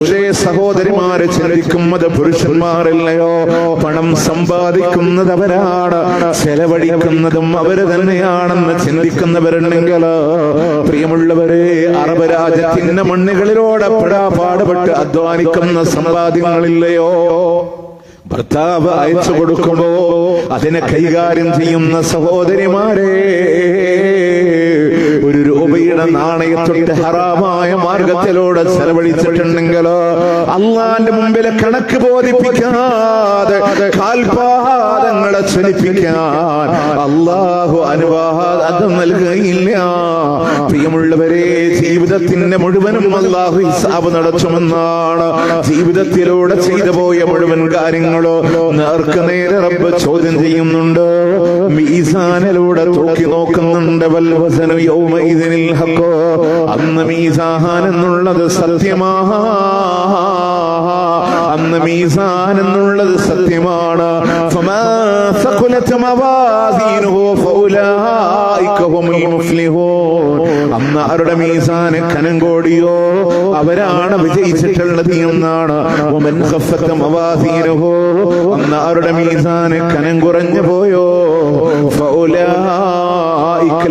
പക്ഷേ സഹോദരിമാരെ ചിന്തിക്കും അത് പുരുഷന്മാരല്ലയോ? പണം സമ്പാദിക്കുന്നത് അവരാണ്, ചെലവഴിക്കുന്നതും അവര് തന്നെയാണെന്ന് ചിന്തിക്കുന്നവരുണ്ടെങ്കിൽ പ്രിയമുള്ളവരെ, അറബ് രാജ്യത്തിന്റെ മണ്ണുകളിലൂടെ പാടുപെട്ട് അധ്വാനിക്കുന്ന സമ്പാദ്യങ്ങളില്ലയോ? ഭർത്താവ് അയച്ചു കൊടുക്കുമ്പോ അതിനെ കൈകാര്യം ചെയ്യുന്ന സഹോദരിമാരെ, ഒരു രൂപയുടെ നാണയത്തൊട്ട് ഹറാമായ മാർഗത്തിലൂടെ ചെലവഴിച്ചിട്ടുണ്ടെങ്കിൽ അള്ളാന്റെ മുമ്പിൽ കണക്ക് ബോധിപ്പിക്കാതെ കാൽപാദങ്ങളെ ചലിപ്പിക്കാൻ അള്ളാഹു അനുവാദം നൽകുകയില്ല. പ്രിയമുള്ളവരെ, ജീവിതത്തിന്റെ മുഴുവനും അള്ളാഹു ഹിസാബ് നടത്തുമെന്നാണ്. ജീവിതത്തിലൂടെ ചെയ്തു പോയ മുഴുവൻ കാര്യങ്ങളോ നേർക്ക് നേരെ റബ്ബ് ചോദ്യം ചെയ്യുന്നുണ്ട്. മീസാനിലൂടെ തൂക്കി നോക്കുന്നുണ്ട്. വൽവസനു യൗമഇദിനിൽ ഹഖ്, അന്ന് മീസാൻ എന്നുള്ളത് സത്യമാണ്, അന്ന് മീസാൻ എന്നുള്ളത് സത്യമാണ്. ഫമാ സഖലത് മവാസീനുഹു ഫൗലൈക ഹുമുൽ മുഫ്ലിഹൂൻ, അന്ന് ആരുടെ മീസാൻ കനം കൂടിയോ അവരാണ് വിജയിച്ചിട്ടുള്ളത് എന്നാണ്. വമൻ ഖഫ്ഫത മവാസീനുഹു, അന്ന് ആരുടെ മീസാൻ കനം കുറഞ്ഞു പോയോ ഫൗലൈക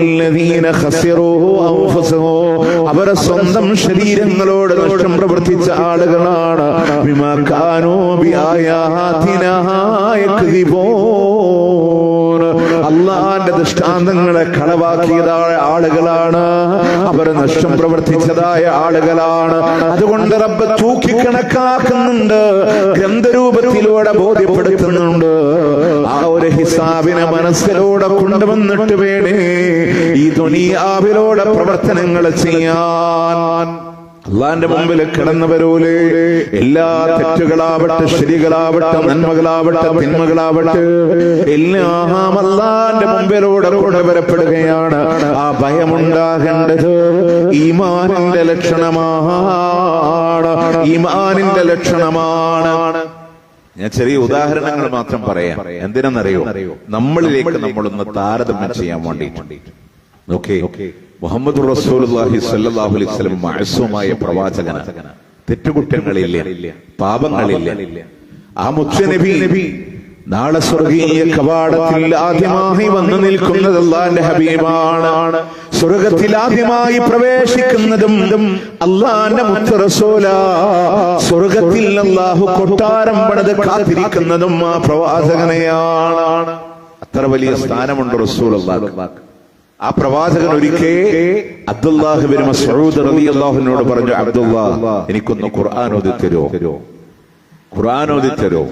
അല്ലദീന ഖസിറൂ അൻഫുസഹും, അവരെ സ്വന്തം ശരീരങ്ങളോട് നഷ്ടം പ്രവർത്തിച്ച ആളുകളാണ്. ബിമാ കാനൂ ബിആയാതിനാ യക്ദിബൂൻ, അല്ലാഹുവിന്റെ ദൃഷ്ടാന്തങ്ങളെ കളവാക്കിയതായ ആളുകളാണ്, അവർ നഷ്ടം പ്രവർത്തിച്ചതായ ആളുകളാണ്. അതുകൊണ്ട് റബ്ബ് തൂക്കിക്കണക്കാക്കുന്നുണ്ട്, ഗ്രന്ഥരൂപത്തിലൂടെ ബോധ്യപ്പെടുത്തുന്നുണ്ട്. ആ ഒരു ഹിസാബിനെ മനസ്സിലൂടെ കൊണ്ടുവന്നിട്ട് വേണേ ഈ ദുനിയാവിലൂടെ പ്രവർത്തനങ്ങൾ ചെയ്യാൻ. അള്ളാന്റെ മുമ്പിൽ കിടന്നവരോലെ എല്ലാ തെറ്റുകളാവട്ടെ, ശരികളാവട്ടെ, നന്മകളാവട്ടെ, തിന്മകളാവട്ടെ, എല്ലാം അള്ളാന്റെ മുമ്പിലൂടെ കൊണ്ടുവരപ്പെടുകയാണ്. ആ ഭയമുണ്ടാകേണ്ടത് ഈമാനിന്റെ ലക്ഷണമാണ്, ഈമാനിന്റെ ലക്ഷണമാണ്. ഞാൻ ചെറിയ ഉദാഹരണങ്ങൾ മാത്രം പറയാം. എന്തിനെന്നറിയോ? നമ്മളിലേക്ക് നമ്മളൊന്ന് താരതമ്യം ചെയ്യാൻ വേണ്ടിയിട്ട്. നോക്കേ, മുഹമ്മദ് റസൂലുള്ളാഹി സ്വല്ലല്ലാഹു അലൈഹി വസല്ലം മഅസൂമായ പ്രവാചകനാണ്. തെറ്റുകുറ്റങ്ങളില്ല, പാപങ്ങളില്ല. ആ മുത്തുനബി നാളെ സ്വർഗീയ കവാടത്തിൽ ആദ്യമായി വന്നു നിൽക്കുന്നത് അല്ലാഹുവിന്റെ ഹബീബാണ്. സ്വർഗത്തിൽ ആദ്യമായി പ്രവേശിക്കുന്നതും അല്ലാഹുവിന്റെ മുത്ത് റസൂലാ. സ്വർഗത്തിൽ അല്ലാഹു കൊട്ടാരം പണിത് കാത്തിരിക്കുന്നതും ആ പ്രവാചകനെയാണ്. അത്ര വലിയ സ്ഥാനമുണ്ട് റസൂലുള്ളാഹിക്ക്. ആ പ്രവാചകൻ ഒരിക്കൽ അബ്ദുല്ലാഹ് ഇബ്നു മസ്ഊദ് റളിയല്ലാഹു അൻഹുവിനോട് പറഞ്ഞു, അബ്ദുല്ലാഹ്, എനിക്കൊന്ന് ഖുർആൻ ഓതി തരോ, ഖുർആൻ ഓതി തരോ?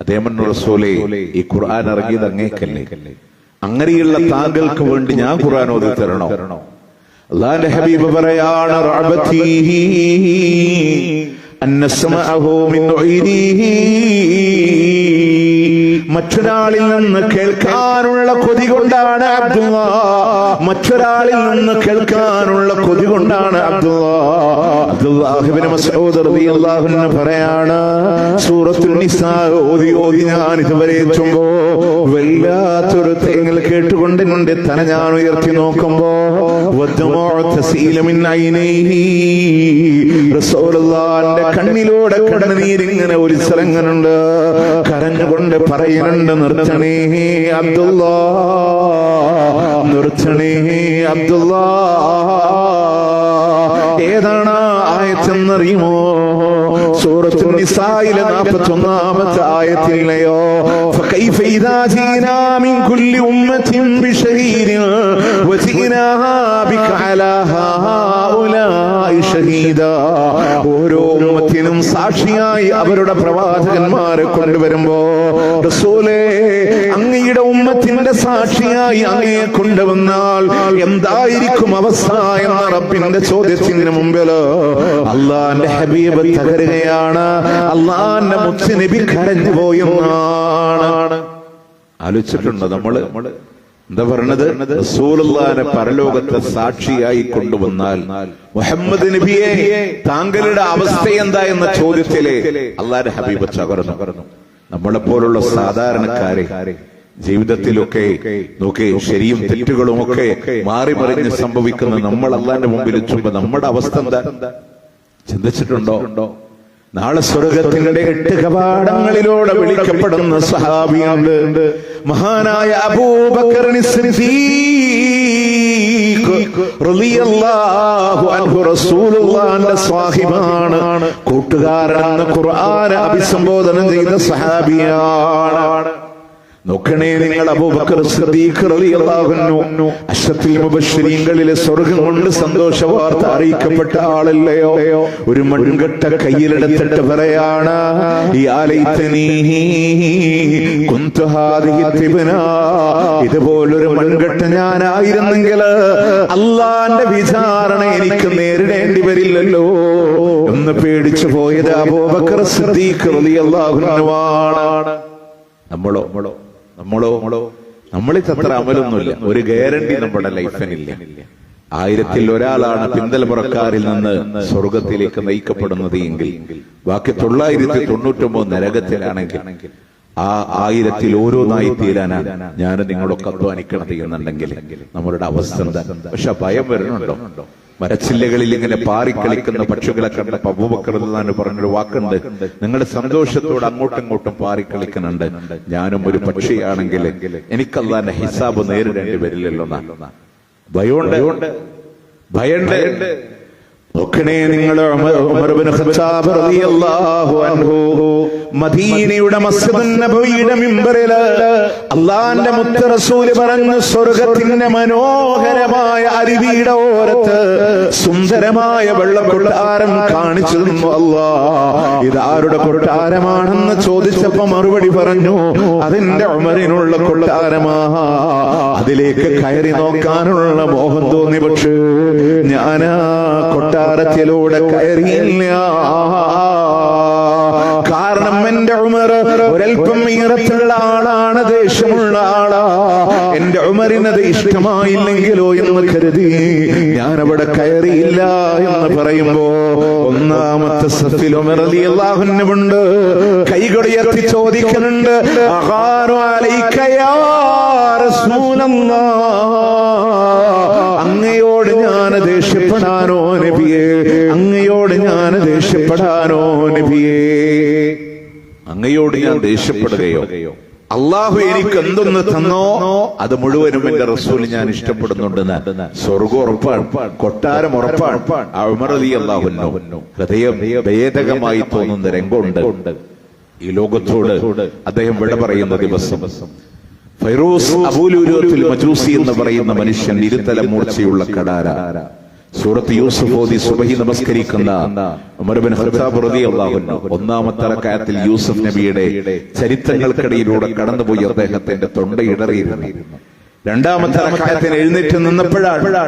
അദ്ദേഹം പറഞ്ഞു, റസൂലേ, ഈ ഖുർആൻ ഇറങ്ങിയത് അങ്ങേക്കല്ലേ, അങ്ങനെയുള്ള താങ്കൾക്ക് വേണ്ടി ഞാൻ ഖുർആൻ ഓതി തരണോ? അല്ലാഹുവിന്റെ ഹബീബ് പറയാണ്, റഅബതി അന്നസ്മഅഹു മിൻ ഗൈരിഹി, മറ്റൊരാളിൽ നിന്ന് കേൾക്കാനുള്ള കൊതി കൊണ്ടാണ് അബ്ദുല്ലാഹ്, മറ്റൊരാളിൽ നിന്ന് കേൾക്കാനുള്ള കൊതി കൊണ്ടാണ് അബ്ദുല്ലാഹ് ഇബ്നു മസ്ഊദ് റളിയല്ലാഹു അൻഹു പറയാണ്, സൂറത്തുൽ നിസാ ഓതി ഞാൻ ഇതുവരെ എത്തുമ്പോ വല്ലാത്തൊരു തേങ്ങൽ കേട്ടുകൊണ്ട് എന്റെ തല ഞാൻ ഉയർത്തി നോക്കുമ്പോ റസൂലുള്ളാഹിന്റെ കണ്ണിലൂടെ കണ്ണുനീരിങ്ങനെ ഒലിച്ചിറങ്ങുന്നുണ്ട്. കരഞ്ഞുകൊണ്ട് പറയുന്നുണ്ട്, നിർത്തണേ അബ്ദുല്ലാഹ്, നിർത്തണേ അബ്ദുല്ലാഹ്. ഏതാണ് ആയത്തെന്നറിയുമോ? സൂറത്തുൽ നിസായിലെ 41-ാമത്തെ ആയത്തിലെയോ, ഫകൈഫ ഇദാ ജീനാ മിൻ കുല്ലി ഉമ്മത്തിൻ ബിശഹീദിൻ വജീനാ ബിക അലാ ഹൗലാഇ ഷഹീദാ. ഓരോ ഉമ്മത്തിനും സാക്ഷിയായി അവരുടെ പ്രവാചകന്മാരെ കൊണ്ടുവരുമ്പോ, റസൂലേ, അങ്ങയുടെ ഉമ്മത്തിന്റെ സാക്ഷിയായി അങ്ങയെ കൊണ്ടുവന്നാൽ എന്തായിരിക്കും അവസ്ഥ എന്ന റബ്ബിന്റെ ചോദ്യത്തിന് മുമ്പിൽ അള്ളാന്റെ ഹബീബ് തകരുകയാണ്. അള്ളാന്റെ മുത്തുനബി കരഞ്ഞു പോയെന്നാണ്. ആലോചിച്ചിട്ടുണ്ടോ നമ്മള്? എന്താ പറഞ്ഞത്? റസൂലുള്ളാഹിനെ പരലോകത്തെ സാക്ഷിയായി കൊണ്ടുവന്നാൽ മുഹമ്മദ് നബിയെ താങ്കളുടെ അവസ്ഥ എന്താ എന്ന ചോദ്യത്തിലെ അള്ളാന്റെ ഹബീബ് തകർന്നു. നമ്മളെപ്പോലുള്ള സാധാരണക്കാരെ ജീവിതത്തിലൊക്കെ നോക്കി ശരിയും തെറ്റുകളും ഒക്കെ മാറി മറിഞ്ഞ് സംഭവിക്കുന്ന നമ്മൾ അള്ളാന്റെ മുമ്പിൽ എത്തുമ്പോ നമ്മുടെ അവസ്ഥ എന്താ ചിന്തിച്ചിട്ടുണ്ടോ? നാളെ സ്വർഗത്തിന്റെ 8 കവാടങ്ങളിലൂടെ വിളിക്കപ്പെടുന്ന സഹാബിയുണ്ട്. മഹാനായ അബൂബക്കർ സിദ്ദീഖ് റളിയല്ലാഹു അൻഹു റസൂലുള്ളാഹിന്റെ സ്വഹാബിയാണ്. കൂട്ടുകാരൻ ഖുർആൻ അഭിസംബോധന ചെയ്ത സഹാബിയാണ്. നോക്കണേ നിങ്ങൾ, അബൂബക്കർ സിദ്ദീഖ് റളിയല്ലാഹു അൻഹു അശ്റഫുൽ മുബശ്ശിരീങ്ങളിലെ സ്വർഗ്ഗം കൊണ്ട് സന്തോഷ വാർത്ത അറിയിക്കപ്പെട്ട ആളല്ലയോ? ഒരു മൺകട്ട കയ്യിലെടുത്തിട്ട് പറയാണ്, യാ ലൈതനീ കുന്തു ഹാദിഹി തിബ്ന, ഇതുപോലൊരു മൺകട്ട ഞാനായിരുന്നെങ്കിൽ അല്ലാഹുവിന്റെ വിചാരണ എനിക്ക് നേരിടേണ്ടി വരില്ലല്ലോ എന്ന് പേടിച്ചു പോയത് അബൂബക്കർ സിദ്ദീഖ് റളിയല്ലാഹു അൻഹു ആണ്. നമ്മളിൽ അത്ര അമലൊന്നുമില്ല. ഒരു ഗ്യാരണ്ടി നമ്മുടെ ലൈഫിനില്ല. 1000-ൽ ഒരാളാണ് പിന്തലമുറക്കാരിൽ നിന്ന് സ്വർഗത്തിലേക്ക് നയിക്കപ്പെടുന്നത് എങ്കിൽ ബാക്കി 999 നരകത്തിലാണെങ്കിൽ ആ 1000-ൽ ഓരോന്നായി തീരാനാണ് ഞാൻ നിങ്ങളൊക്കെ അധ്വാനിക്കണത് എന്നുണ്ടെങ്കിൽ നമ്മളുടെ അവസ്ഥ എന്താ? പക്ഷെ ഭയം വരുന്നുണ്ടോ? മരച്ചില്ലകളിൽ ഇങ്ങനെ പാറിക്കളിക്കുന്ന പക്ഷികളെ കണ്ടപ്പോ അബൂബക്കർ റളിയല്ലാഹു പറഞ്ഞൊരു വാക്കുണ്ട്, നിങ്ങളുടെ സന്തോഷത്തോട് അങ്ങോട്ടും ഇങ്ങോട്ടും പാറിക്കളിക്കുന്നുണ്ട്, ഞാനും ഒരു പക്ഷിയാണെങ്കിൽ എനിക്ക് അല്ലാഹുവിന്റെ ഹിസാബ് നേരിടേണ്ടി വരില്ലല്ലോ എന്നാ ഭയണ്ട്. നോക്കണേ നിങ്ങൾ, ഉമർ ഇബ്നു ഖത്താബ് റളിയല്ലാഹു അൻഹു മദീനയുടെ മസ്ജിദുൻ നബവിയുടെ മിമ്പറിൽ അല്ലാഹുവിന്റെ മുത്ത് റസൂൽ പറഞ്ഞു, സ്വർഗ്ഗത്തിന്റെ മനോഹരമായ അരുവിയുടെ ഓരത്ത് സുന്ദരമായ വെള്ളക്കൊട്ടാരം കാണിച്ചു തന്നു അല്ലാഹ്. ഇതാരുടെ കൊട്ടാരമാണെന്ന് ചോദിച്ചപ്പോ മറുപടി പറഞ്ഞു, അതിന്റെ ഉമറിനുള്ള കൊട്ടാരമാ. അതിലേക്ക് കയറി നോക്കാനുള്ള മോഹം തോന്നി, പക്ഷേ ഞാനാ കൊട്ടാരത്തിലൂടെ കയറിയില്ല. കാരണം എന്റെ ഉമർ ഒരൽപ്പം ഉയരത്തുള്ള ആളാണ്, ദേഷ്യമുള്ള ആളാ. എന്റെ ഉമറിനത് ഇഷ്ടമായില്ലെങ്കിലോ എന്ന് കരുതി ഞാൻ അവിടെ കയറിയില്ല എന്ന് പറയുമ്പോ ഒന്നാമത്തെ സഫിൽ ഉമർ റളിയല്ലാഹു അൻഹു ഉണ്ട്. കൈകൊടിയർത്തി ചോദിക്കുന്നുണ്ട്, അഖാറു അലൈക യാ റസൂലല്ലാഹ്, അങ്ങയോട് ഞാൻ ദേഷ്യപ്പെടാനോ നബിയേ? അങ്ങയോട് ഞാൻ ദേഷ്യപ്പെടാനോ നബിയേ? അങ്ങയോട് ഞാൻ ദേഷ്യപ്പെടുകയോ? അള്ളാഹു എനിക്ക് എന്തൊന്ന് തന്നോ അത് മുഴുവനും എന്റെ റസൂൽ ഞാൻ ഇഷ്ടപ്പെടുന്നുണ്ടെന്ന് സ്വർഗ്ഗം ഉറപ്പാണ്, കൊട്ടാരം ഉറപ്പാണ്. ഉമർ റളിയല്ലാഹു അൻഹു ഹൃദയം ഭേദകമായി തോന്നുന്ന രംഗമുണ്ട്. ഈ ലോകത്തോട് അദ്ദേഹം വിട പറയുന്ന ദിവസം ഫൈറൂസ് അബൂലുലുഅത്തുൽ മജൂസി എന്ന് പറയുന്ന മനുഷ്യൻ ഇരുതല മൂർച്ചയുള്ള കടാര സൂറത്ത് യൂസുഫ് ഓതി സുബഹി നമസ്കരിക്കുന്ന ഉമർ ഇബ്നു ഖത്താബ് റളിയല്ലാഹു അൻഹു ഒന്നാമത്തെ റക്അത്തിൽ യൂസുഫ് നബിയുടെ ചരിത്രങ്ങൾക്കിടയിലൂടെ കടന്നുപോയി അദ്ദേഹത്തിന്റെ തൊണ്ടയിടറിയിരുന്നു. രണ്ടാമത്തെ റക്അത്തിൽ എഴുന്നേറ്റ് നിന്നപ്പോഴാണ്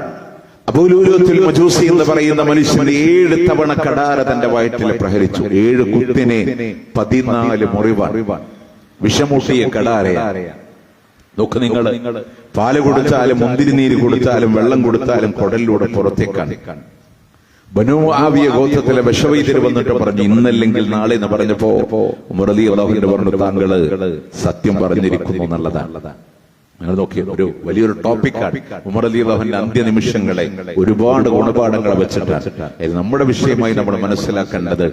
അബൂലുലുഅത്തുൽ മജൂസി എന്ന് പറയുന്ന മനുഷ്യൻ 7 തവണ കടാര തന്റെ വയറ്റിൽ പ്രഹരിച്ചു. 7 കുത്തിനെ 14 മുറിവാണ്. വിഷമൂട്ടിയ കടാരയാണ്. നോക്ക് നിങ്ങൾ, പാല് കൊടുത്താലും മുന്തിരിനീര് കൊടുത്താലും വെള്ളം കൊടുത്താലും കുടലിലൂടെ പുറത്തേക്കാണ്. ബനൂ ആവിയ ഗോത്രത്തിലെ വിഷവൈദ്യർ വന്നിട്ട് പറഞ്ഞു, ഇന്നല്ലെങ്കിൽ നാളെ എന്ന് പറഞ്ഞപ്പോ ഉമർ റളിയല്ലാഹു അൻഹു പറഞ്ഞു, താങ്കള് സത്യം പറഞ്ഞിരിക്കുന്നു എന്നുള്ളതാണ്. നിങ്ങൾ നോക്കിയ ഒരു വലിയൊരു ടോപ്പിക്കാണ് ഉമർ റളിയല്ലാഹു അൻഹുവിന്റെ അന്ത്യനിമിഷങ്ങളെ ഒരുപാട് ഗുണപാഠങ്ങൾ വെച്ചിട്ടാണ്. നമ്മുടെ വിഷയമായി നമ്മൾ മനസ്സിലാക്കേണ്ടത്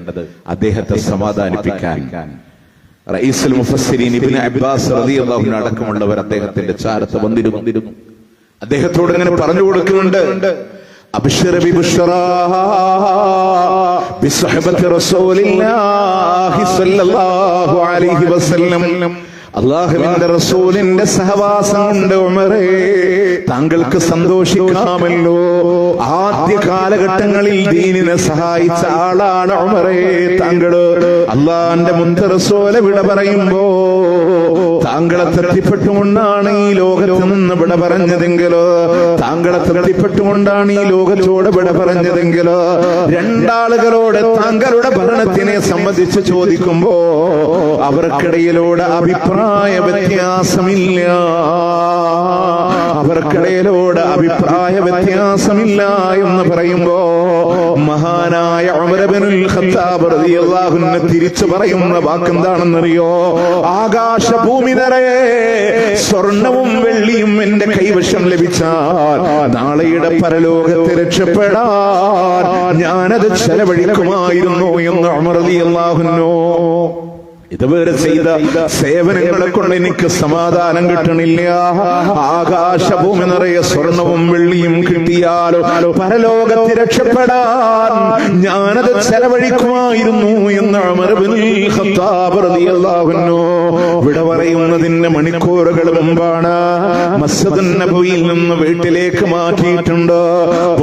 അദ്ദേഹത്തെ സമാധാനിപ്പിക്കാൻ റഈസുൽ മുഫസ്സിരീൻ ഇബ്നു അബ്ബാസ് റളിയല്ലാഹു അൻഹു അടക്കമുള്ളവർ അദ്ദേഹത്തിന്റെ ചാരത്ത് വന്നിരുന്നു. അദ്ദേഹത്തോട് ഇങ്ങനെ പറഞ്ഞു കൊടുക്കുന്നുണ്ട്, അബ്ശിർ ബിബുശ്റാ ബിസ്വഹബത്തി റസൂലില്ലാഹി സ്വല്ലല്ലാഹു അലൈഹി വസല്ലം. അല്ലാഹുവിന്റെ റസൂലിന്റെ സഹവാസം കൊണ്ട് ഉമറേ താങ്കൾക്ക് സന്തോഷിക്കാമല്ലോ. ആദ്യ കാലഘട്ടങ്ങളിൽ ദീനിനെ സഹായിച്ച ആളാണ് ഉമറേ താങ്കള്. അല്ലാഹുവിന്റെ മുത്ത് റസൂലെ വിട പറയുമ്പോ താങ്കളെ തൃപ്തിപ്പെട്ടുകൊണ്ടാണ് ഈ ലോകത്ത് നിന്ന് വിട പറഞ്ഞതെങ്കിലോ, താങ്കളെ തൃപ്തിപ്പെട്ടുകൊണ്ടാണ് ഈ ലോകത്തോട് വിട പറഞ്ഞതെങ്കിലോ, രണ്ടാളുകളോട് താങ്കളുടെ ഭരണത്തിനെ സംബന്ധിച്ച് ചോദിക്കുമ്പോ അവർക്കിടയിലൂടെ അഭിപ്രായ വ്യത്യാസമില്ല. അവർക്കിടയിലൂടെ അഭിപ്രായ വ്യത്യാസമില്ല എന്ന് പറയുമ്പോ മഹാനായ ഉമർ ഇബ്നുൽ ഖത്താബ് റളിയല്ലാഹു അൻഹു തിരിച്ചു പറയുന്ന വാക്കെന്താണെന്നറിയോ? ആകാശഭൂമി നിറയെ സ്വർണവും വെള്ളിയും എന്റെ കൈവശം ലഭിച്ചാൽ നാളെയുടെ പരലോകത്തെ രക്ഷപ്പെടാൻ ഞാനത് ചെലവഴിക്കുമായിരുന്നു എന്ന് ഉമർ റളിയല്ലാഹു റളിയല്ലാഹു അൻഹു ഇതുവരെ ചെയ്ത സേവനങ്ങളെ കൊണ്ട് എനിക്ക് സമാധാനം കിട്ടണില്ല. ആകാശഭൂമി നിറയെ സ്വർണവും വെള്ളിയും കിട്ടിയാലോ പരലോകത്ത് രക്ഷപ്പെടാൻ ഞാനത് ചെലവഴിക്കുമായിരുന്നു എന്ന് ഉമർ ഇബ്നുൽ ഖത്താബ് റളിയല്ലാഹു അൻഹു വിട പറയുന്നതിന്റെ മണിക്കൂറുകൾ മുമ്പാണ് മസ്ജിദുൻ നബവിയിൽ നിന്ന് വീട്ടിലേക്ക് മാറ്റിയിട്ടുണ്ട്.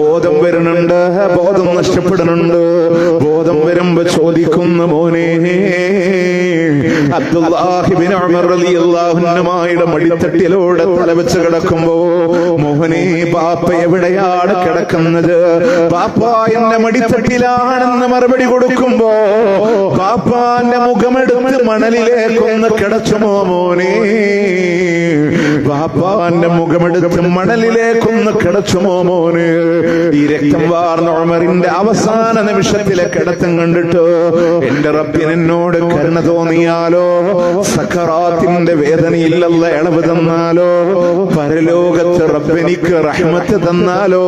ബോധം വരുന്നുണ്ട്, ബോധം നഷ്ടപ്പെടുന്നുണ്ട്. ബോധം വരുമ്പോ ചോദിക്കുന്ന മോനെ അബ്ദുല്ലാഹി ഇബ്നു ഉമർ റളിയല്ലാഹു അൻഹുമായുടെ മടിത്തട്ടിലൂടെ തലവെച്ച് കിടക്കുമ്പോ മോഹനെ ബാപ്പ എവിടെയാണ് കിടക്കുന്നത്? ബാപ്പ എന്റെ മടിത്തട്ടിലാണെന്ന് മറുപടി കൊടുക്കുമ്പോ ബാപ്പാന്റെ മുഖമെടുത്ത് മണലിലേക്കൊന്ന് കിടച്ചുമോ മോനെ? ബാപ്പാന്റെ മുഖമെടുത്ത് മണലിലേക്കൊന്ന് കിടച്ചുമോ മോനെ? ഈ രക്തം വാർന്ന ഉമറിന്റെ അവസാന നിമിഷത്തിലെ കിടത്തം കണ്ടിട്ട് എന്റെ റബ്ബിന് എന്നോട് കരുണ തോന്നിയാലോ, സക്കറാത്തിന്റെ വേദനയില്ലല്ല ഇളവ് തന്നാലോ, പരലോകത്ത് റബ്ബെനിക്ക് റഹ്മത്ത് തന്നാലോ,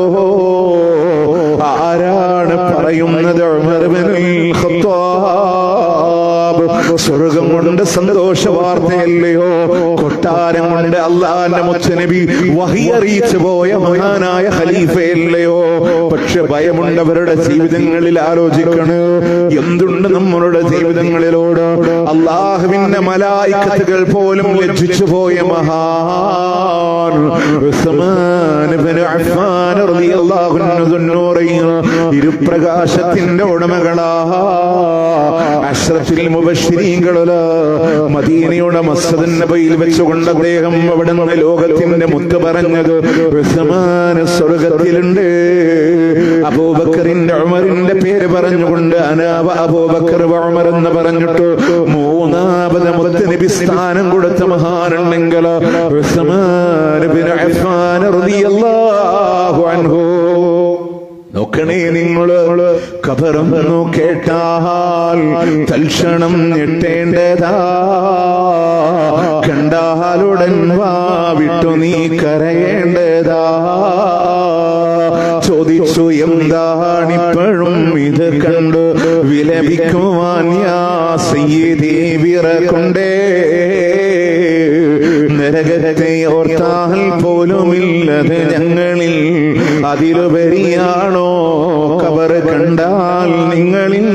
ആരാണ് പറയുന്നത്? ഉമർ ഇബ്നുൽ ഖത്താബ്. സ്വർഗം കൊണ്ട് സന്തോഷ വാർത്തയല്ലയോ, കൊട്ടാരം കൊണ്ട് അള്ളാന്റെ മുത്തനബി വഹി അറിയിച്ചു പോയ മഹാനായ ഖലീഫയല്ലയോ. പക്ഷെ ഭയമുണ്ടവരുടെ ജീവിതങ്ങളിൽ ആലോചിക്കണ്, എന്തുണ്ട് നമ്മളുടെ ജീവിതങ്ങളിലോട്? അള്ളാഹുവിന്റെ മലായികത്തുകൾ പോലും ലജ്ജിച്ചു പോയ മഹാൻ ഉസ്മാൻ ഇബ്നു അഫ്ഫാൻ റളിയല്ലാഹു അൻഹു ഇരുപ്രകാശത്തിന്റെ ഉടമകളാ, അശ്റഫുൽ മുബശ്ശിരീൻകളിൽ മദീനയുടെ മസ്ജിദുൻ നബവിയിൽ വെച്ചുകൊണ്ട് അദ്ദേഹം അവിടെ നിന്ന് ലോകത്തിന്റെ മുത്ത് പറഞ്ഞത് ഉസ്മാൻ സ്വർഗത്തിലുണ്ട്. അബൂബക്കറിന്റെ ഉമറിന്റെ പേര് പറഞ്ഞുകൊണ്ട് അനാബ അബൂബക്കർ ഉമർ എന്ന് പറഞ്ഞിട്ട് മൂന്നാമത് മുത്തനബി സ്ഥാനം കൊടുത്ത മഹാനുണ്ടെങ്കിൽ ഉസ്മാൻ ഇബ്നു അഫ്ഫാൻ റളിയല്ലാഹു അൻഹു. നോക്കണേ നിങ്ങൾ, ഖബറെന്നു കേട്ടാൽ തൽക്ഷണം ഞെട്ടേണ്ടതാ, കണ്ടാലുടൻ വാ വിട്ടു നീ കരയേണ്ടതാ. ചോദിച്ചു എന്താണിപ്പോഴും ഇത് കണ്ട് വിലപിക്കുവാൻ യാ സയ്യിദി വിറകൊണ്ടേ? നരകത്തെ ഓർത്താൽ പോലുമില്ലത് ഞങ്ങളിൽ, അതിലുപരിയാണോ ഖബർ കണ്ടാൽ നിങ്ങളിൽ?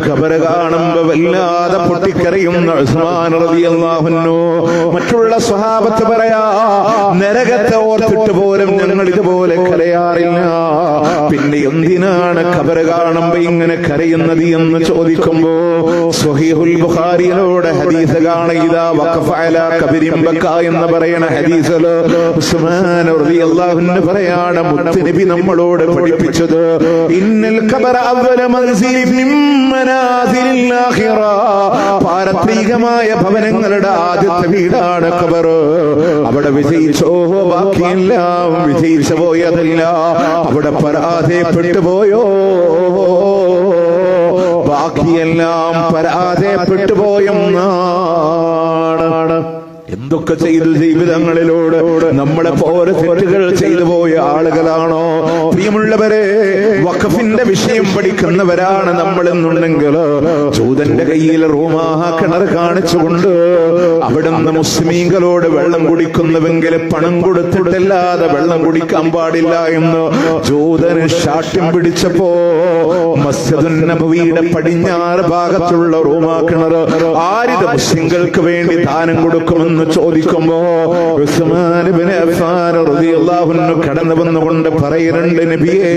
ഖബർ കാണുമ്പോ വല്ലാതെ പൊട്ടിക്കരയുന്ന ഉസ്മാൻ റളിയല്ലാഹു അൻഹു. മറ്റുള്ള സ്വഹാബത്ത് പറയാ, നരകത്തെ ഓർത്തിട്ട് പോലും ഞങ്ങൾ ഇതുപോലെ കരയാറില്ല, പിന്നെ എന്തിനാണ് ഖബർ കാണുമ്പോ ഇങ്ങനെ കരയുന്നത് എന്ന് ചോദിക്കുമ്പോ സ്വഹീഹുൽ ബുഖാരിയിലൂടെ ഹദീസ് കാണുക. ഇദാ വഖഫ അലാ ഖബരിൻ ബക്കാ എന്ന് പറയുന്ന ഹദീസിൽ ഉസ്മാൻ റളിയല്ലാഹു അൻഹു പറയാണ്, മുത്തനബി നമ്മളോട് പഠിപ്പിച്ചത് ഇന്നൽ ഖബറ അവ്വല മൻസിലി മിൻ മനാസിലിൽ ആഖിറ, പാരത്രികമായ ഭവനങ്ങളുടെ ആദ്യത്തെ വീടാണ് ഖബർ. അവിടെ വിജയിച്ചോ ബാക്കിയെല്ലാം വിജയിച്ചു പോയതല്ല, അവിടെ പരാജയപ്പെട്ടു പോയോ ബാക്കിയെല്ലാം പരാജയപ്പെട്ടു പോയെന്നാണ്. എന്തൊക്കെ ചെയ്തു ജീവിതങ്ങളിലൂടെ നമ്മളെ പോലെ തെറ്റുകൾ ചെയ്തു പോയ ആളുകളാണോ? പ്രിയമുള്ളവരെ, വഖഫിന്റെ വിഷയം പഠിക്കുന്നവരാണ് നമ്മളെന്നുണ്ടെങ്കിൽ ജൂതന്റെ കയ്യിൽ റൂമാ കിണർ കാണിച്ചുകൊണ്ട് അവിടുന്ന് മുസ്ലിമീങ്ങളോട് വെള്ളം കുടിക്കുന്നുവെങ്കിൽ പണം കൊടുത്തിട്ടല്ലാതെ വെള്ളം കുടിക്കാൻ പാടില്ല എന്ന് ജൂതന് ശാഠ്യം പിടിച്ചപ്പോ മസ്ജിദുൻ നബവിയുടെ പടിഞ്ഞാറ് ഭാഗത്തുള്ള റൂമാ കിണർ ആരിത് മുസ്ലിങ്ങൾക്ക് വേണ്ടി ദാനം കൊടുക്കുമെന്ന് ചോദിക്കുമ്പോ ഉസ്മാൻ ഇബ്നു അഫ്ഫാൻ റളിയല്ലാഹു അൻഹു കടന്നു വന്നുകൊണ്ട് പറയുന്നുണ്ട്, നബിയേ,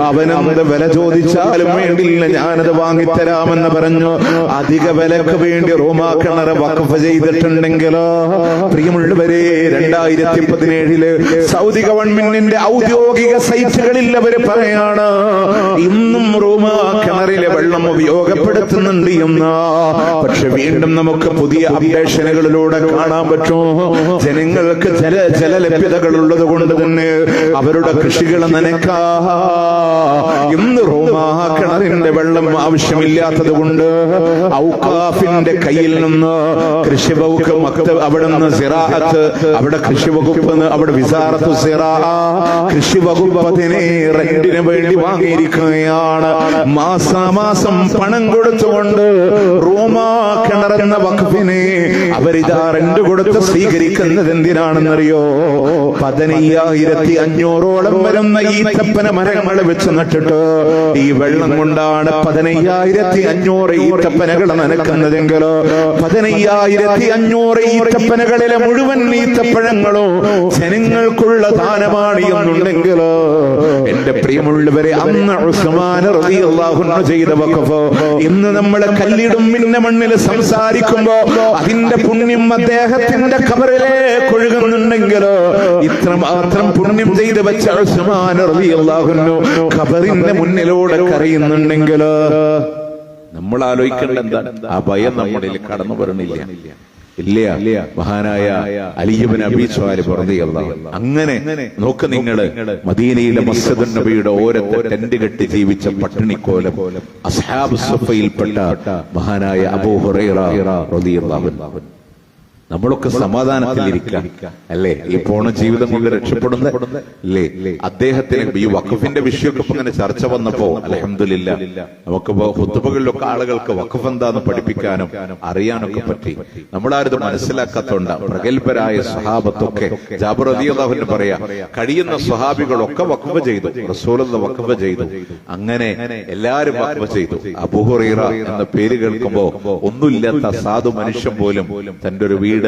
അവനെന്ത് വില ചോദിച്ചാലും വേണ്ടില്ല, ഞാനത് വാങ്ങിത്തരാമെന്ന് പറഞ്ഞു. അധിക വിലക്ക് വേണ്ടി റൂമാ കിണർ വഖഫ് ചെയ്തിട്ടുണ്ടെങ്കിലോ? പ്രിയമുള്ളവരെ, 2017 സൗദി ഗവൺമെന്റിന്റെ ഔദ്യോഗിക സൈറ്റുകളിൽ അവർ പറയാണ് ഇന്നും റൂമാ കിണറിലെ വെള്ളം ഉപയോഗപ്പെടുത്തുന്നുണ്ട് എന്ന്. പക്ഷെ വീണ്ടും നമുക്ക് പുതിയ അപ്ഡേഷനുകളിലൂടെ കാണാൻ പറ്റും, ജനങ്ങൾക്ക് ജലലഭ്യതകൾ ഉള്ളത് കൊണ്ട് തന്നെ അവരുടെ കൃഷികൾ നനയ്ക്കാ ഇന്ന് റൂമാ കിണറിന്റെ വെള്ളം ആവശ്യമില്ലാത്തത് കൊണ്ട് ഔഖാഫിന്റെ കയ്യിൽ നിന്ന് കൃഷി വകുപ്പ് മക്തബ്, അവിടെ നിന്ന് സിറാഅത്ത്, അവിടെ കൃഷി വകുപ്പ്, അവിടെ വിസാറത്തു സിറാ, കൃഷി വകുപ്പ് അതിനെ റെന്റിന് വേണ്ടി വാങ്ങിയിരിക്കുകയാണ്. മാസാമാസം പണം കൊടുത്തുകൊണ്ട് റൂമാ കിണറെന്ന വഖഫിനെ അവരിതാ റെന്റ് കൊടുത്ത് സ്വീകരിക്കുന്നത് എന്തിനാണെന്നറിയോ? 15,500 വരുന്ന ഈത്തപ്പന മരങ്ങൾ വെച്ച് നട്ടിട്ട് ഈ വെള്ളം കൊണ്ടാണ് 15,500 ഈത്തപ്പനകൾ നനക്കുന്നതെങ്കിലോ 15,500 ഈത്തപ്പനകളിലെ മുഴുവൻ ഈത്തപ്പഴങ്ങളോ ജനങ്ങൾക്കുള്ള ദാനമാണ് എന്നുണ്ടെങ്കിലോ എന്റെ പ്രിയമുള്ളവരെ, അന്ന് ഉസ്മാൻ റളിയല്ലാഹു അൻഹു ചെയ്ത വഖഫ് ഇന്ന് നമ്മളെ കല്ലിടും മിന്ന മണ്ണിൽ സംസാരിക്കുമ്പോ അതിന്റെ പുണ്യം അദ്ദേഹത്തിന്റെ ഖബറിലേക്ക് ഒഴുകുന്നുണ്ടെങ്കിലോ, ഇത്രമാത്രം പുണ്യം ചെയ്ത് വെച്ച ഉസ്മാൻ റളിയല്ലാഹു അൻഹു ഖബറിന്റെ മുന്നിലൂടെ കരയുന്നുണ്ടെങ്കിലോ നമ്മൾ ആലോചിക്കേണ്ട എന്താ? ആ ഭയം നമ്മുടെ കടന്നു വരണില്ല. ഇല്ല. മഹാനായ അലി ഇബ്നു അബീ ത്വാലിബ് റളിയല്ലാഹു അൻഹു അങ്ങനെ നോക്ക് നിങ്ങള്, മദീനയിലെ മസ്ജിദുൻ നബിയുടെ ഓരത്തെ ടെന്റ് കെട്ടി ജീവിച്ച പട്ടിണിക്കോലം അസ്ഹാബ് സുഫയിൽപ്പെട്ട മഹാനായ അബൂ ഹുറൈറ റളിയല്ലാഹു അൻഹു. നമ്മളൊക്കെ സമാധാനത്തിലിരിക്കാം അല്ലേ? ഈ പോണ ജീവിതം കൊണ്ട് രക്ഷപ്പെടുന്ന അല്ലേ? അദ്ദേഹത്തിന് ഈ വഖഫിന്റെ വിഷയമൊക്കെ ഇങ്ങനെ ചർച്ച വന്നപ്പോ അൽഹംദുലില്ലാ നമുക്കിപ്പോ ഖുതുബകളിലൊക്കെ ആളുകൾക്ക് വഖഫ് എന്താന്ന് പഠിപ്പിക്കാനും അറിയാനൊക്കെ പറ്റി. നമ്മളാരത് മനസ്സിലാക്കാത്തോണ്ട പ്രഗത്ഭരായ സ്വഹാബത്തൊക്കെ ജാബിർ റളിയല്ലാഹു അൻഹു പറയാ, കഴിയുന്ന സ്വഹാബികളൊക്കെ വഖഫ് ചെയ്തു, റസൂലുള്ളാഹി വഖഫ് ചെയ്തു. അങ്ങനെ എല്ലാരും വഖഫ് ചെയ്തു. അബൂ ഹുറൈറ എന്ന പേര് കേൾക്കുമ്പോ ഒന്നുമില്ലാത്ത സാധു മനുഷ്യൻ പോലും തന്റെ ഒരു വീട്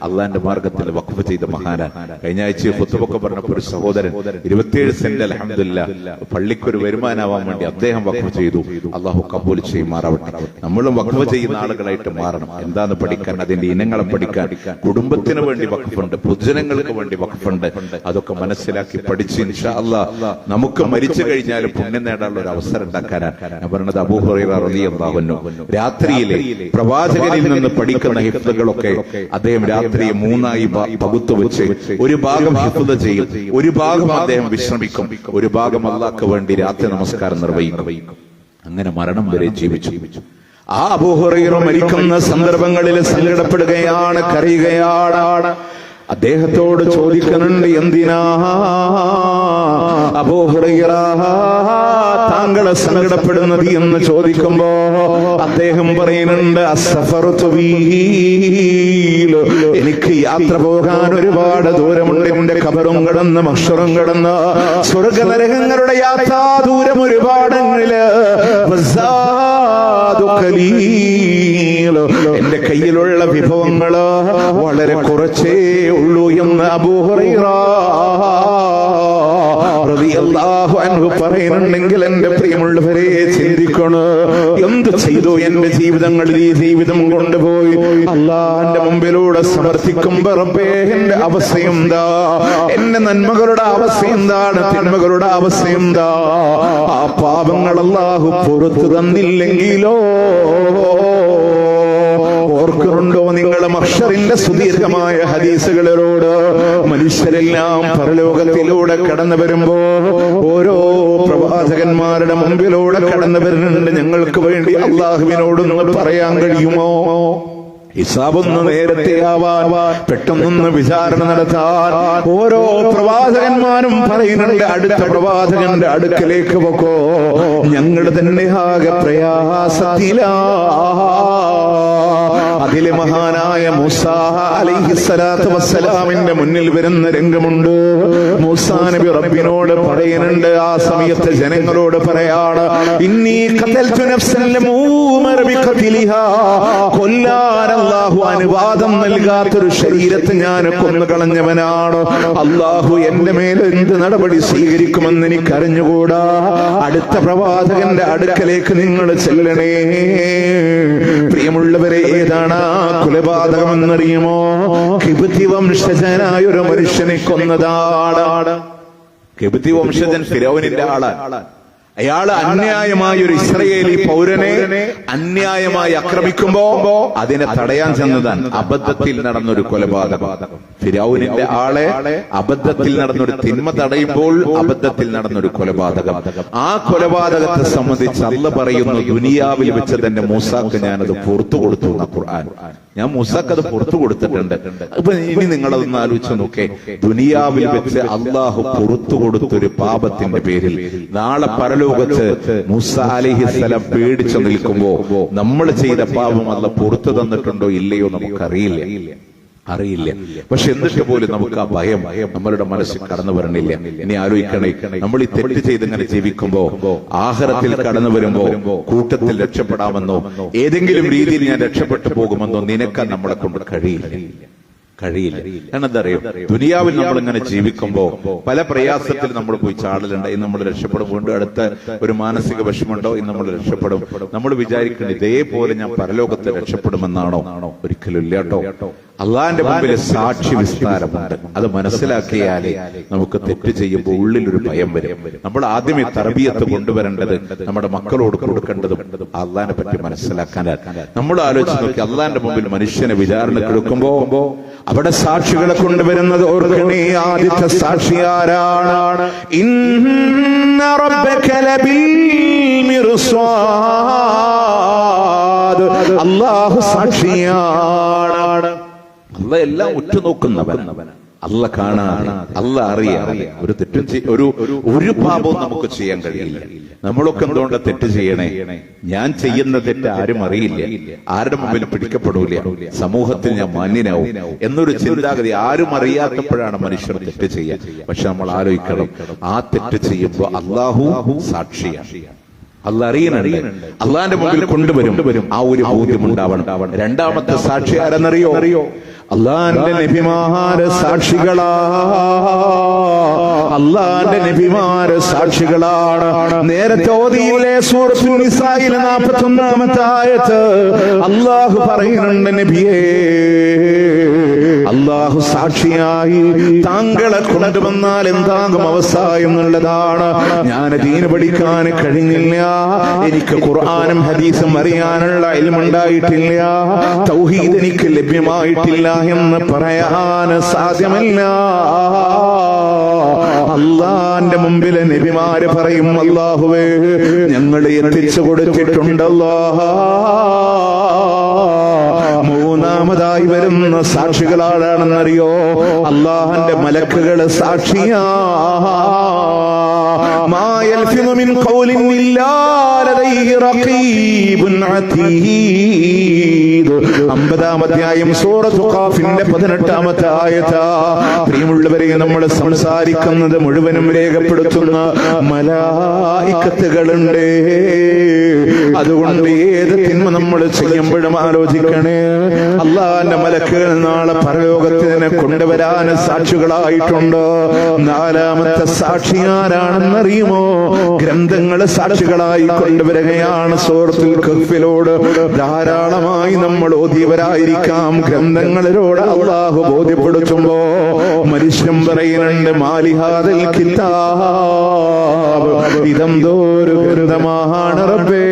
അള്ളാന്റെ മാർഗത്തിൽ വഖഫ് ചെയ്ത മഹാന. കഴിഞ്ഞ ആഴ്ച ഖുതുബൊക്കെ പറഞ്ഞപ്പോൾ ഒരു സഹോദരൻ 27 സെന്റ് അൽഹംദുലില്ലാഹ് പള്ളിക്കൊരു വരുമാനമാവാൻ വേണ്ടി അദ്ദേഹം വഖഫ് ചെയ്തു. അള്ളാഹു കബൂൽ ചെയ്യുമാറാവട്ടെ. നമ്മളും വഖഫ് ചെയ്യുന്ന ആളുകളായിട്ട് മാറണം. എന്താന്ന് പഠിക്കാൻ, അതിന്റെ ഇനങ്ങളെ പഠിക്കാൻ, കുടുംബത്തിന് വേണ്ടി വഖഫുണ്ട്, പൊതുജനങ്ങൾക്ക് വേണ്ടി വഖഫുണ്ട്. അതൊക്കെ മനസ്സിലാക്കി പഠിച്ച് ഇൻഷാ അല്ലാഹ് നമുക്ക് മരിച്ചു കഴിഞ്ഞാൽ പുണ്യം നേടാനുള്ള ഒരു അവസരം ഉണ്ടാക്കാനാണ് ഞാൻ പറഞ്ഞത്. അബൂ ഹുറൈറ റളിയല്ലാഹു അൻഹു രാത്രിയിലെ പ്രവാചകനിൽ നിന്ന് പഠിക്കുന്ന ഹിഫ്ളുകളൊക്കെ അദ്ദേഹം രാത്രി 3 പകുത്തു വെച്ച് ഒരു ഭാഗം ഹിഫ്ള് ചെയ്യും, ഒരു ഭാഗം അദ്ദേഹം വിശ്രമിക്കും, ഒരു ഭാഗം അല്ലാഹുവിന് വേണ്ടി രാത്രി നമസ്കാരം നിർവഹിക്കും. അങ്ങനെ മരണം വരെ ജീവിച്ചു. ആ അബൂ ഹുറൈറ മരിക്കുന്ന സന്ദർഭങ്ങളിൽ സങ്കടപ്പെടുകയാണ്, കരയുകയാണ്. അദ്ദേഹത്തോട് ചോദിക്കുന്നുണ്ട്, എന്തിനാ അബൂ ഹുറൈറ താങ്കളെ സങ്കടപ്പെടുന്നത് എന്ന് ചോദിക്കുമ്പോ അദ്ദേഹം പറയുന്നുണ്ട്, അസ്സഫറു തവീൽ, എനിക്ക് യാത്ര പോകാൻ ഒരുപാട് ദൂരമുണ്ട്. എന്റെ ഖബറും കടന്ന് മഹ്ശറും കടന്ന് സ്വർഗ്ഗനരകങ്ങളുടെ യാത്രാ ദൂരം ഒരുപാടങ്ങളില്, എന്റെ കയ്യിലുള്ള വിഭവങ്ങള് വളരെ കുറച്ചേ ഉള്ളൂ എന്ന് അബൂ ഹുറൈറ റളിയല്ലാഹു അൻഹു പറയുന്നുണ്ടെങ്കിൽ എന്റെ പ്രിയമുള്ളവരെ ചിന്തിക്കണം, എന്ത് ചെയ്തു എന്റെ ജീവിതങ്ങളിൽ? ഈ ജീവിതം കൊണ്ടുപോയി അള്ളാന്റെ മുമ്പിലൂടെ സമർപ്പിക്കുമ്പോ റബ്ബേ എന്റെ അവസ്ഥ എന്താ? എന്റെ നന്മകളുടെ അവസ്ഥ എന്താണ്? തിന്മകളുടെ അവസ്ഥ എന്താ? ആ പാപങ്ങൾ അല്ലാഹു പുറത്തു തന്നില്ലെങ്കിലോ? ഓർക്കുന്നുണ്ടോ നിങ്ങൾ മഹ്ശറിന്റെ സുദീർഘമായ ഹദീസുകളോട്? മനുഷ്യരെല്ലാം പരലോകത്തിലൂടെ കടന്നു വരുമ്പോ ഓരോ പ്രവാചകന്മാരുടെ മുമ്പിലൂടെ കടന്നു വരുന്നുണ്ട്. ഞങ്ങൾക്ക് വേണ്ടി അള്ളാഹുവിനോടൊന്ന് പറയാൻ കഴിയുമോ? ഹിസാബൊന്ന് നേരത്തെ ആവാൻ, പെട്ടെന്നൊന്ന് വിചാരണ നടത്താൻ ഓരോ പ്രവാചകന്മാരും പറയുന്നുണ്ട്, അടുത്ത പ്രവാചകന്റെ അടുക്കലേക്ക് പോക്കോ, ഞങ്ങൾ തന്നെ ആകെ പ്രയാസത്തിലാ. അതിലെ മഹാനായ മൂസാ അലൈഹിസ്സലാത്തു വസ്സലാമിന്റെ മുന്നിൽ വരുന്ന രംഗമുണ്ട്. മൂസാ നബി റബ്ബിനോട് പറയുന്നുണ്ട്, ആ സമയത്ത് ജനങ്ങളോട് പറയാണ്, ഇന്നീ ഖതൽതു നഫ്സൻ ലമൂമറ ബിഖത്ലിഹാ, കൊല്ലാൻ അല്ലാഹു അനുവാദം നൽകാത്തൊരു ശരീരത്തെ ഞാൻ കൊന്നു കളഞ്ഞവനാണ്. അല്ലാഹു എന്റെ മേൽ എന്ത് നടപടി സ്വീകരിക്കുമെന്ന് എനിക്ക് അറിഞ്ഞുകൂടാ. അടുത്ത പ്രവാചകന്റെ അടുക്കലേക്ക് നിങ്ങൾ ചെല്ലണേ. പ്രിയമുള്ളവരെ, ഏതാണ് കൊലപാതകം എന്നറിയുമോ? കിബ്തി വംശജനായ ഒരു മനുഷ്യനെ കൊന്നതാണ്. കിബ്തി വംശജൻ ഫിറൗനിന്റെ ആളാണ്. അയാള് അന്യായമായ ഒരു ഇസ്രായേലി പൗരനെ അന്യായമായി ആക്രമിക്കുമ്പോ അതിനെ തടയാൻ ചെന്നതാണ്. അബദ്ധത്തിൽ നടന്നൊരു കൊലപാതകം. ഫിരൗനിന്റെ ആളെ അബദ്ധത്തിൽ നടന്നൊരു തിന്മ തടയുമ്പോൾ അബദ്ധത്തിൽ നടന്നൊരു കൊലപാതകം. ആ കൊലപാതകത്തെ സംബന്ധിച്ച് അല്ലാഹ് പറയുന്നു, ദുനിയാവിൽ വെച്ച് തന്നെ മൂസാക്ക് ഞാനത് പുറത്തു കൊടുത്തു എന്ന ഖുർആൻ. ഞാൻ മൂസാക്ക് അത് പുറത്തു കൊടുത്തിട്ടുണ്ട്. അപ്പൊ ഇനി നിങ്ങളതൊന്ന് ആലോചിച്ച് നോക്കേ, ദുനിയാവിൽ വെച്ച് അള്ളാഹു പുറത്തു കൊടുത്തൊരു പാപത്തിന്റെ പേരിൽ നാളെ പരലോകത്ത് മൂസ അലൈഹിസ്സലാം പേടിച്ചു നിൽക്കുമ്പോ നമ്മൾ ചെയ്ത പാപം അല്ലാഹ് പുറത്തു തന്നിട്ടുണ്ടോ ഇല്ലയോ നമുക്കറിയില്ല. പക്ഷെ എന്നിട്ട് പോലും നമുക്ക് ആ ഭയം നമ്മളുടെ മനസ്സിൽ കടന്നു വരണില്ല. ഇനി ആലോചിക്കണേ, നമ്മൾ ഈ തെറ്റ് ചെയ്ത് ഇങ്ങനെ ജീവിക്കുമ്പോ ആഖിറത്തിൽ കടന്നു വരുമ്പോ കൂട്ടത്തിൽ രക്ഷപ്പെടാമെന്നോ ഏതെങ്കിലും രീതിയിൽ ഞാൻ രക്ഷപ്പെട്ടു പോകുമെന്നോ നിനക്കാൻ നമ്മളെ കൊണ്ട് കഴിയില്ല. കാരണം എന്താ അറിയോ, ദുനിയാവിൽ നമ്മൾ ഇങ്ങനെ ജീവിക്കുമ്പോ പല പ്രയാസത്തിൽ നമ്മൾ പോയി ചാടലുണ്ട്. ഇന്ന് നമ്മൾ രക്ഷപ്പെടും. വീണ്ടും അടുത്ത ഒരു മാനസിക വിഷമുണ്ടോ, ഇന്ന് നമ്മൾ രക്ഷപ്പെടും. നമ്മൾ വിചാരിക്കണം ഇതേപോലെ ഞാൻ പരലോകത്ത് രക്ഷപ്പെടുമെന്നാണോ? ഒരിക്കലും ഇല്ല കേട്ടോ. അള്ളാന്റെ മുമ്പിൽ സാക്ഷി വിസ്താരമുണ്ട്. അത് മനസ്സിലാക്കിയാലേ നമുക്ക് തെറ്റ് ചെയ്യുമ്പോൾ ഉള്ളിലൊരു ഭയം വരും. നമ്മൾ ആദ്യമേ തർബിയത്ത് കൊണ്ടുവരേണ്ടത് നമ്മുടെ മക്കളോട് കൊടുക്കേണ്ടതും അള്ളാനെ പറ്റി മനസ്സിലാക്കാനാണ്. നമ്മൾ ആലോചിച്ച് നോക്കി, അള്ളാന്റെ മുമ്പിൽ മനുഷ്യനെ വിചാരണ എടുക്കുമ്പോ അവിടെ സാക്ഷികളെ കൊണ്ടുവരുന്നത് ഓർക്കണേ. ആദ്യത്തെ സാക്ഷി ആരാണ്? ഇന്ന റബ്ബക ലബിൽ മിർസാദ്. അല്ലാഹു സാക്ഷിയാണ്. അല്ലാഹ് എല്ലാം ഉറ്റുനോക്കുന്നവൻ, അല്ലാഹ് കാണാൻ, അല്ലാഹ് അറിയാൻ. ഒരു തെറ്റും ഒരു പാപവും നമുക്ക് ചെയ്യാൻ കഴിയില്ല. നമ്മളൊക്കെ എന്തുകൊണ്ട് തെറ്റ് ചെയ്യണേ? ഞാൻ ചെയ്യുന്ന തെറ്റ് ആരും അറിയില്ല, ആരുടെ മുമ്പിൽ പിടിക്കപ്പെടൂല, സമൂഹത്തിൽ ഞാൻ മാന്യനാവും എന്നൊരു ചിന്താഗതി ആരും അറിയാത്തപ്പോഴാണ് മനുഷ്യർ തെറ്റ് ചെയ്യാൻ. പക്ഷെ നമ്മൾ ആലോചിക്കണം, ആ തെറ്റ് ചെയ്യുമ്പോൾ അല്ലാഹു സാക്ഷിയാണ്. അല്ലാഹ് അറിയുന്നുണ്ട്, അള്ളാന്റെ മുമ്പിൽ കൊണ്ടുവരും. ആ ഒരു ബോധ്യം ഉണ്ടാവണം. രണ്ടാമത്തെ സാക്ഷി ആരെന്നറിയോ? അള്ളാന്റെ നബിമാര് സാക്ഷികളാ. അള്ളാന്റെ നബിമാര് സാക്ഷികളാണ്. നേരത്തെ ഓതിയില്ലേ സൂറത്തുൻ നിസായിലെ 41-ാമത്തെ ആയത്ത് അള്ളാഹു പറയുന്നുണ്ട്, നബിയേ അള്ളാഹു സാക്ഷിയായി താങ്കളെ കൊണ്ടുവന്നാൽ എന്താകും അവസ്ഥ എന്നുള്ളതാണ്. ഞാൻ ദീന് പഠിക്കാൻ കഴിഞ്ഞില്ല, എനിക്ക് ഖുർആനും ഹദീസും അറിയാനുള്ള ഇൽമുണ്ടായിട്ടില്ല, തൗഹീദ് എനിക്ക് ലഭ്യമായിട്ടില്ല എന്ന് പറയാൻ സാധ്യമല്ല. അള്ളാന്റെ മുമ്പിൽ നബിമാര് പറയും, അല്ലാഹുവേ ഞങ്ങളെ എത്തിച്ചു കൊടുത്തിട്ടുണ്ടല്ലോ. മൂന്നാമതായി വരുന്ന സാക്ഷികളാണെന്നറിയോ? അള്ളാഹന്റെ മലക്കുകൾ സാക്ഷിയാ. മാ യൽഫിദു മിൻ ഖൗലിൻ ഇല്ലാ ലദൈഹി റഖീബുൻ അതീദ്. 50-ാം അധ്യായം സൂറത്തുൽ ഖാഫിന്റെ 18-ാമത്തെ ആയത്ത്. പ്രിയമുള്ളവരെ, നമ്മൾ സംസാരിക്കുന്നത് മുഴുവനും രേഖപ്പെടുത്തുന്ന മലായിക്കത്തുകളുണ്ട്. അതുകൊണ്ട് ഏത് തിന്മ നമ്മൾ ചെയ്യുമ്പോഴും ആലോചിക്കണേ, അള്ളാന്റെ മലക്കുകൾ നാളെ പരലോകത്തിനെ കൊണ്ടുവരാൻ സാക്ഷികളായിട്ടുണ്ട്. നാലാമത്തെ സാക്ഷി ആരാണെന്നറിയുമോ? ഗ്രന്ഥങ്ങൾ സാക്ഷികളായി കൊണ്ടുവരികയാണ്. സൂറത്തുൽ കഹ്ഫിലോട് ധാരാളമായി നമ്മൾ ഓതിയവരായിരിക്കാം. ഗ്രന്ഥങ്ങളിലൂടെ അള്ളാഹു ബോധ്യപ്പെടുത്തുമ്പോ മനുഷ്യൻ പറയുന്നുണ്ട്, മാലിഹാദൽ കിതാബ്, ഇതെന്തോരു ഗ്രന്ഥമാണ് റബ്ബേ,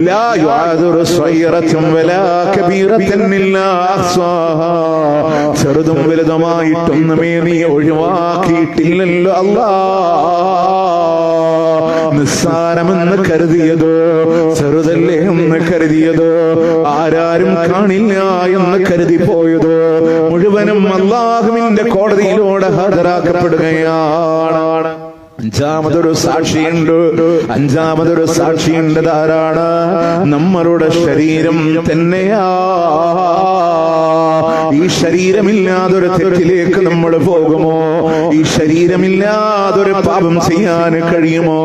ലാ യുഅദിറു സ്വൈറത്തുൻ വലാ കബീറത്തുൻ ഇല്ലാ അഹ്സാഹാ. ചെറുതും വലുതുമായിട്ടൊന്നുമേ നീ ഒഴിവാക്കിയിട്ടില്ലല്ലോ അല്ലാഹ്. നിസ്സാരമെന്ന് കരുതിയത്, ചെറുതല്ലേ എന്ന് കരുതിയത്, ആരാരും കാണില്ല എന്ന് കരുതി പോയത് മുഴുവനും അല്ലാഹുവിന്റെ കോടതിയിലൂടെ ഹാജരാക്കപ്പെടുകയാണ്. അഞ്ചാമതൊരു സാക്ഷിയുണ്ട്. ധാരാണ് നമ്മളുടെ ശരീരം തന്നെയാ. ഈ ശരീരമില്ലാതൊരു തെറ്റിലേക്ക് നമ്മൾ പോകുമോ? ഈ ശരീരമില്ലാതൊരു പാപം ചെയ്യാൻ കഴിയുമോ?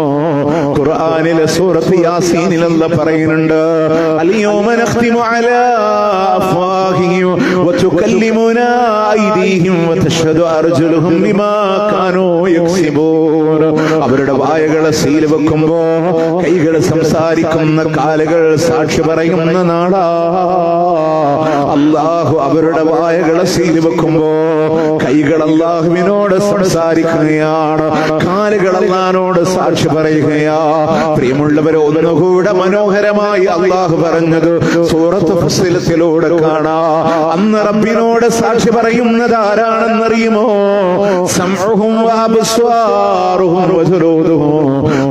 ഖുർആനിലെ സൂറത്ത് യാസീനിൽ അല്ലാഹ് പറയുന്നുണ്ട്, അൽയൗമ നഖ്തിമു അലാ അഫ്വാഹിഹിം വതുകല്ലിമുനാ ഐദീഹിം വതശ്ഹദു അർജുലുഹും ബിമാ കാനൂ യക്സിബൂൻ. അവരുടെ വായകളെ സീൽ വെക്കുമ്പോ കൈകൾ സംസാരിക്കുന്ന കാലുകൾ സാക്ഷി പറയുന്ന നാടാ. അല്ലാഹു അവരുടെ വായകളെ സീൽ വെക്കുമ്പോ കൈകൾ അല്ലാഹുവിനോട് സംസാരിക്കുകയാണ്, കാലുകൾ അല്ലാഹുവിനോട് സാക്ഷി പറയുകയാ. പ്രിയമുള്ളവരെ, ഒന്നുകൂടെ മനോഹരമായി അല്ലാഹു പറഞ്ഞത് സൂറത്ത് ഫസ്സിലത്തിലൂടെ കാണാ. അന്ന് റബ്ബിനോട് സാക്ഷി പറയുന്നത് ആരാണെന്നറിയുമോ? സമഉഹും വഅബ്സ്വാറുഹും വജുലൂദുഹും.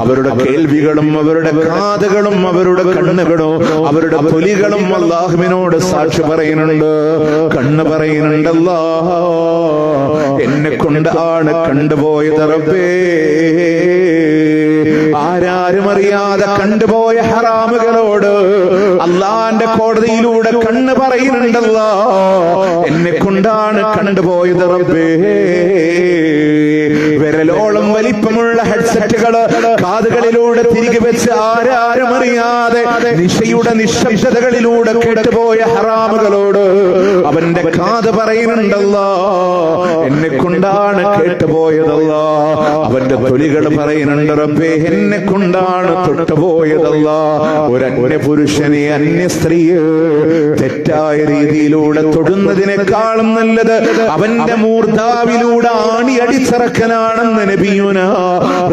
അവരുടെ കേൾവികളും അവരുടെ കാതുകളും അവരുടെ കണ്ണുകളും അവരുടെ തൊലികളും അല്ലാഹുവിനോട് സാക്ഷി പറയുന്നുണ്ട്. കണ്ണ് പറയുന്നുണ്ട്, അല്ലാഹ് എന്നെ കൊണ്ടാണ് കണ്ടുപോയത് റബ്ബേ. ആരാരും അറിയാതെ കണ്ടുപോയ ഹറാമുകളോട് അള്ളാന്റെ കോടതിയിലൂടെ കണ്ണ് പറയുന്നുണ്ടല്ലോ, എന്നെ കൊണ്ടാണ് കണ്ടുപോയത് റബ്ബേ. വിരലോളം വലിപ്പമുള്ള ഹെഡ്സെറ്റുകള് കാതുകളിലൂടെ തിരികെ വെച്ച് ആരാരും അറിയാതെ നിശയുടെ നിശബ്ദതകളിലൂടെ കേട്ടുപോയ ഹറാമുകളോട് അവന്റെ കാത് പറയുന്നുണ്ടല്ലോ, എന്നെ കൊണ്ടാണ് കേട്ടുപോയതല്ലോ. അവന്റെ തൊലികൾ പറയുന്നുണ്ട്, റബ്ബേ എന്നെ കൊണ്ടാണ് തൊട്ടുപോയതല്ലോ. ഒരു അന്യ പുരുഷനെ അന്യ സ്ത്രീയെ തെറ്റായ രീതിയിലൂടെ തൊടുന്നതിനേക്കാളും നല്ലത് അവന്റെ മൂർധാവിലൂടെ ആണി അടിച്ചിറക്കലാണെന്ന് നബിയുനാ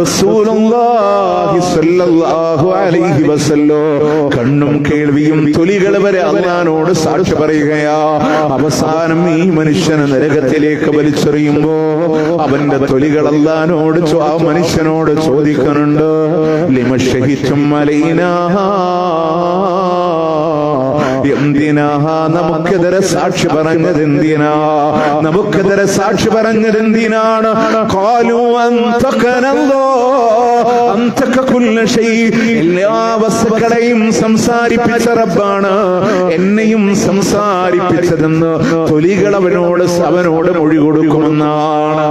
റസൂലുള്ളാഹി സ്വല്ലല്ലാഹു അലൈഹി വസല്ലം. കണ്ണും കേൾവിയും തൊലികൾ വരെ അല്ലാഹുവോട് സാക്ഷി പറയുകയാ. അവസാനം ഈ മനുഷ്യനെ നരകത്തിലേക്ക് വലിച്ചെറിയുമ്പോ അവന്റെ തൊലികൾ അല്ലാഹുവോട് ആ മനുഷ്യനോട് ചോദിക്കുന്നുണ്ട്, ലിമ ശഹിദും അലൈനാ, എന്തിനാ നമുക്കെതിരെ സാക്ഷി പറഞ്ഞത്? എന്തിനാ നമുക്കെതിരെ സാക്ഷി പറഞ്ഞത്? എന്തിനാണ്? ഖാലൂ അന്തക കുല്ല ശൈ, എല്ലാ വസ്തുക്കളെയും സംസാരിപ്പിച്ച റബ്ബാണ് എന്നെയും സംസാരിപ്പിച്ചതെന്ന് തൊലികൾ അവനോട് മൊഴി കൊടുക്കുമെന്നാണ്.